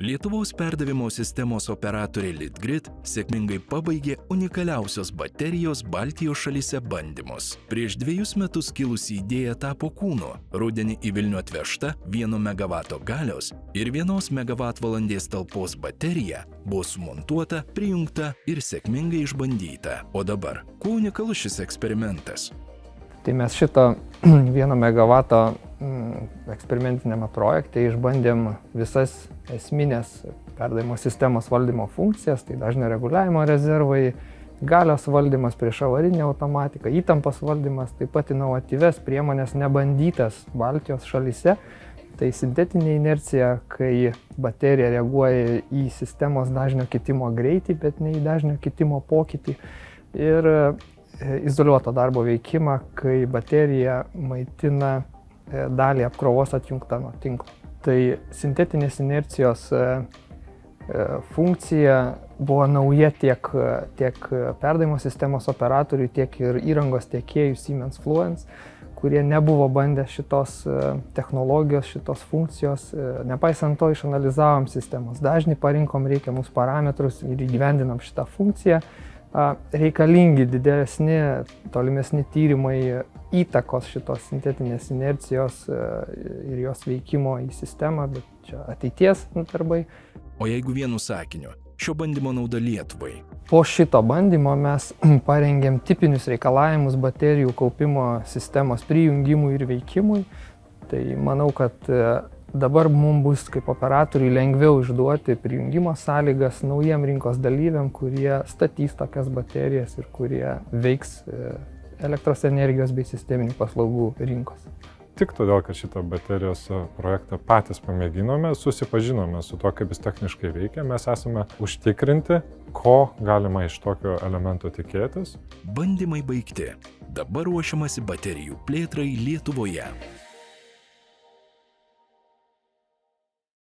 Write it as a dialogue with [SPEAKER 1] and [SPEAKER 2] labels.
[SPEAKER 1] Lietuvos perdavimo sistemos operatorė Litgrid sėkmingai pabaigė unikaliausios baterijos Baltijos šalyse bandymus. Prieš 2 metus kilusi idėja tapo kūnu. Rudenį į Vilnių atvežta 1 MW galios ir 1 MWh talpos baterija buvo sumontuota, prijungta ir sėkmingai išbandyta. O dabar, kuo unikalus šis eksperimentas?
[SPEAKER 2] Tai mes šito 1 MW eksperimentinėme projekte išbandėm visas esminės perdavimo sistemos valdymo funkcijas, tai dažnio reguliavimo rezervai, galios valdymas, priešavarinė automatika, įtampos valdymas, taip pat inovatyvias priemonės nebandytas Baltijos šalyse. Tai sintetinė inercija, kai baterija reaguoja į sistemos dažnio kitimo greitį, bet ne į dažnio kitimo pokytį. Ir izoliuoto darbo veikimą, kai baterija maitina dalį apkrovos atjungta nuo tinklo. Tai sintetinės inercijos funkcija buvo nauja tiek perdavimo sistemos operatoriui, tiek ir įrangos tiekėjų Siemens Fluence, kurie nebuvo bandę šitos technologijos, šitos funkcijos. Nepaisant to, išanalizavom sistemos dažnį, parinkom reikiamus parametrus ir įgyvendinom šitą funkciją. Reikalingi didesni, tolimesni tyrimai įtakos šitos sintetinės inercijos ir jos veikimo į sistemą, bet čia ateities darbai.
[SPEAKER 1] O jeigu vienu sakiniu, šio bandymo nauda Lietuvai?
[SPEAKER 2] Po šito bandymo mes parengėm tipinius reikalavimus baterijų kaupimo sistemos prijungimui ir veikimui. Tai manau, kad dabar mums bus kaip operatoriui lengviau išduoti prijungimo sąlygas naujiem rinkos dalyviam, kurie statys tokias baterijas ir kurie veiks elektros energijos bei sisteminių paslaugų rinkos.
[SPEAKER 3] Tik todėl, kad šitą baterijos projektą patys pamėginome, susipažinome su to, kaip jis techniškai veikia, mes esame užtikrinti, ko galima iš tokio elemento tikėtis.
[SPEAKER 1] Bandymai baigti. Dabar ruošiamasi baterijų plėtrai Lietuvoje.